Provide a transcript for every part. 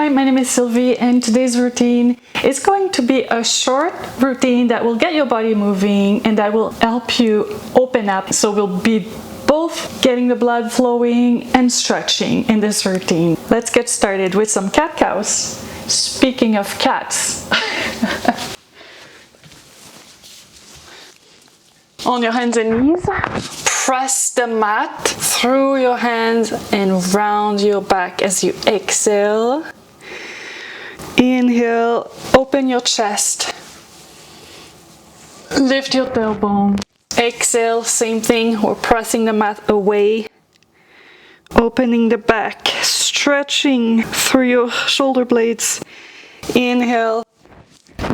Hi, my name is Sylvie, and today's routine is going to be a short routine that will get your body moving and that will help you open up. So we'll be both getting the blood flowing and stretching in this routine. Let's get started with some cat cows. Speaking of cats, on your hands and knees, press the mat through your hands and round your back as you exhale. Inhale, open your chest, lift your tailbone. Exhale, same thing, we're pressing the mat away, opening the back, stretching through your shoulder blades. Inhale,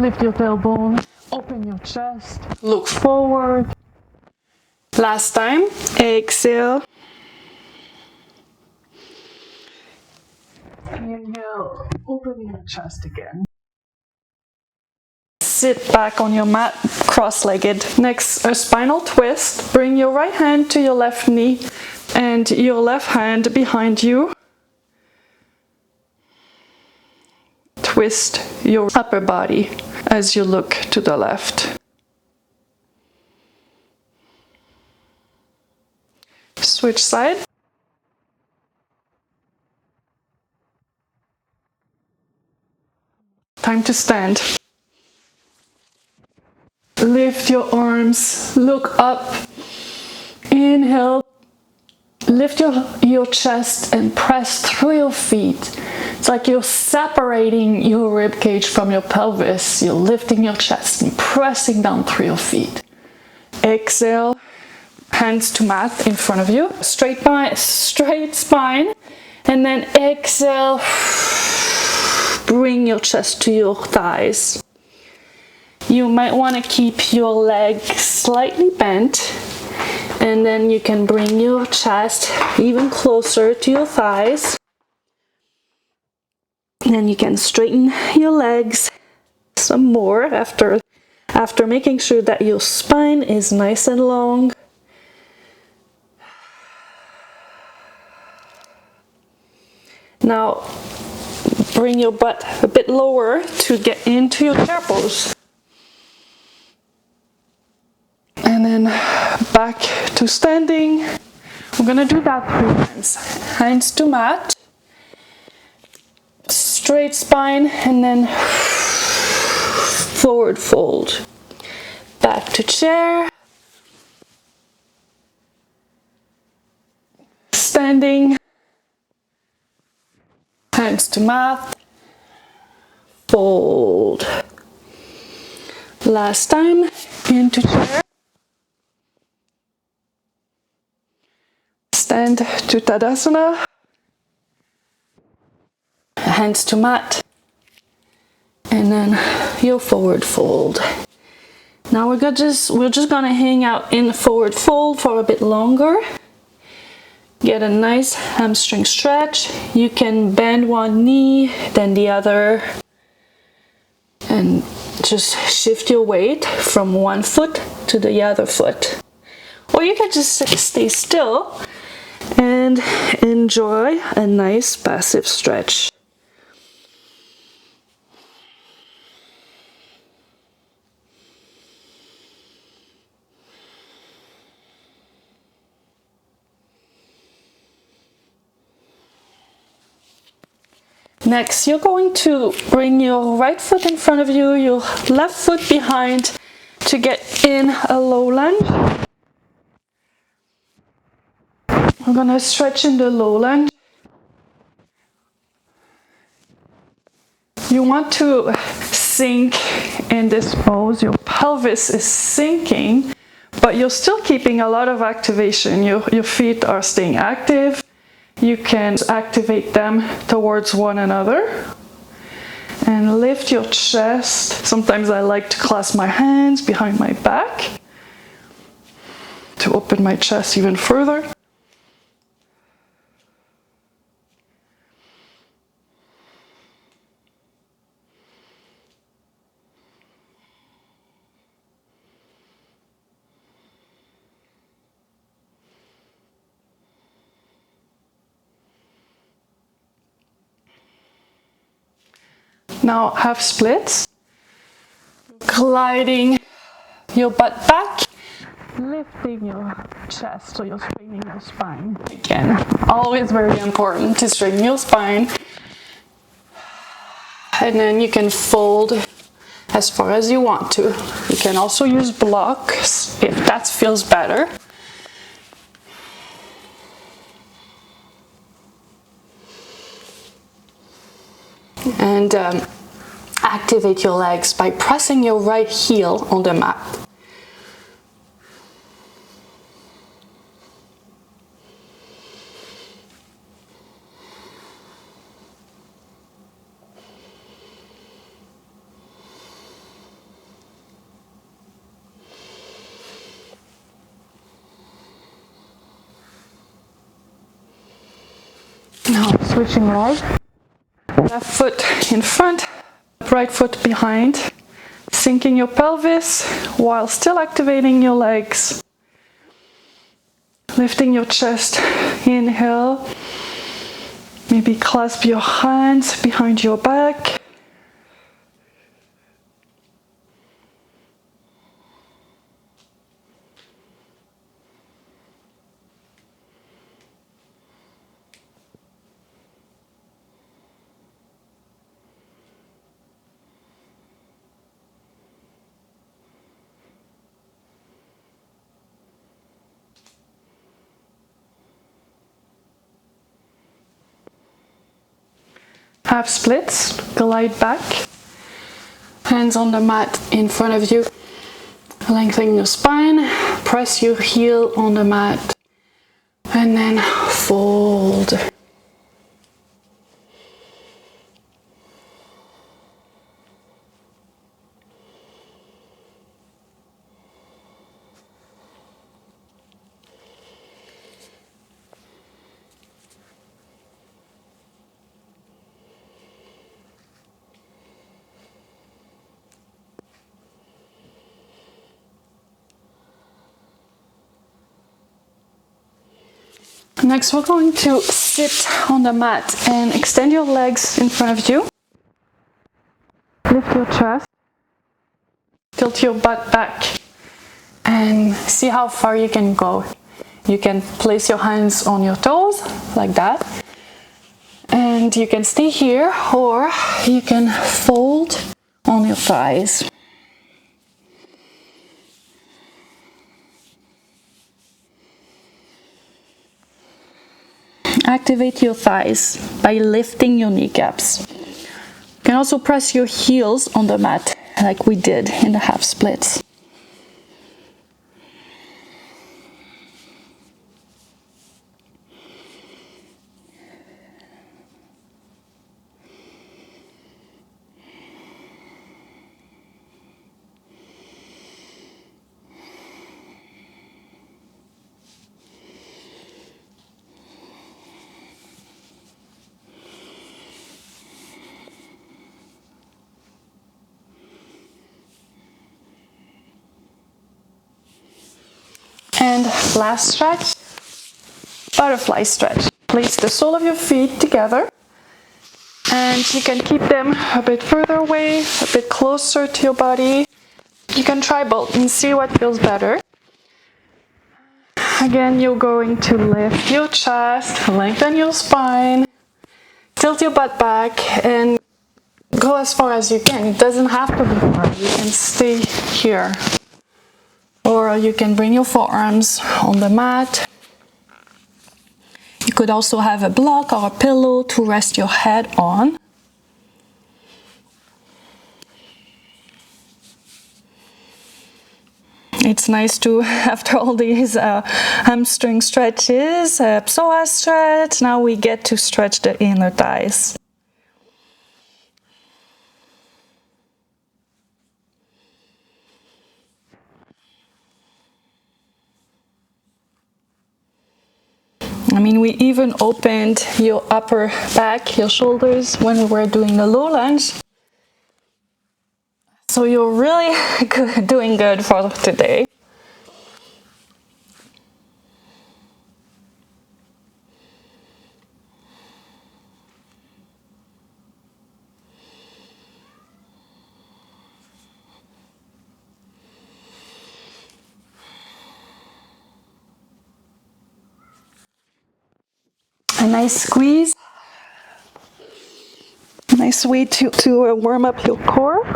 lift your tailbone, open your chest, look forward. Last time, exhale. Inhale, open your chest again. Sit back on your mat, cross-legged. Next, a spinal twist. Bring your right hand to your left knee and your left hand behind you. Twist your upper body as you look to the left. Switch side. Time to stand. Lift your arms, look up. Inhale, lift your chest and press through your feet. It's like you're separating your rib cage from your pelvis. You're lifting your chest and pressing down through your feet. Exhale, hands to mat in front of you. Straight spine. And then exhale, bring your chest to your thighs. You might want to keep your legs slightly bent, and then you can bring your chest even closer to your thighs. And then you can straighten your legs some more after making sure that your spine is nice and long. Now bring your butt a bit lower to get into your chair pose. And then back to standing. We're gonna do that 3 times. Hands to mat, straight spine, and then forward fold. Back to chair. Standing. Hands to mat. Fold. Last time, into chair. Stand to Tadasana. Hands to mat. And then your forward fold. Now we're just gonna hang out in forward fold for a bit longer. Get a nice hamstring stretch. You can bend one knee, then the other, and just shift your weight from one foot to the other foot. Or you can just stay still and enjoy a nice passive stretch. Next, you're going to bring your right foot in front of you, your left foot behind to get in a low lunge. We're going to stretch in the low lunge. You want to sink in this pose. Your pelvis is sinking, but you're still keeping a lot of activation. Your feet are staying active. You can activate them towards one another and lift your chest. Sometimes I like to clasp my hands behind my back to open my chest even further. Now half splits. Gliding your butt back, lifting your chest, so you're straightening your spine. Again, always very important to straighten your spine. And then you can fold as far as you want to. You can also use blocks if that feels better. And activate your legs by pressing your right heel on the mat. Now switching legs. Left foot in front, right foot behind, sinking your pelvis while still activating your legs. Lifting your chest, inhale. Maybe clasp your hands behind your back. Half splits, glide back, hands on the mat in front of you, lengthening your spine, press your heel on the mat, and then fold. Next, we're going to sit on the mat and extend your legs in front of you. Lift your chest, tilt your butt back, and see how far you can go. You can place your hands on your toes, like that. And you can stay here, or you can fold on your thighs. Activate your thighs by lifting your kneecaps. You can also press your heels on the mat like we did in the half splits. And last stretch, butterfly stretch. Place the sole of your feet together, and you can keep them a bit further away, a bit closer to your body. You can try both and see what feels better. Again, you're going to lift your chest, lengthen your spine, tilt your butt back, and go as far as you can. It doesn't have to be far. You can stay here. Or you can bring your forearms on the mat. You could also have a block or a pillow to rest your head on. It's nice to, after all these hamstring stretches, psoas stretch, now we get to stretch the inner thighs. I mean, we even opened your upper back, your shoulders when we were doing the low lunge. So you're really doing good for today. A nice squeeze. A nice way to warm up your core.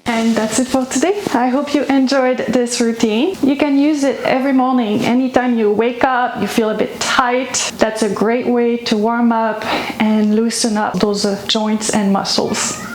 And that's it for today. I hope you enjoyed this routine. You can use it every morning. Anytime you wake up, you feel a bit tight. That's a great way to warm up and loosen up those joints and muscles.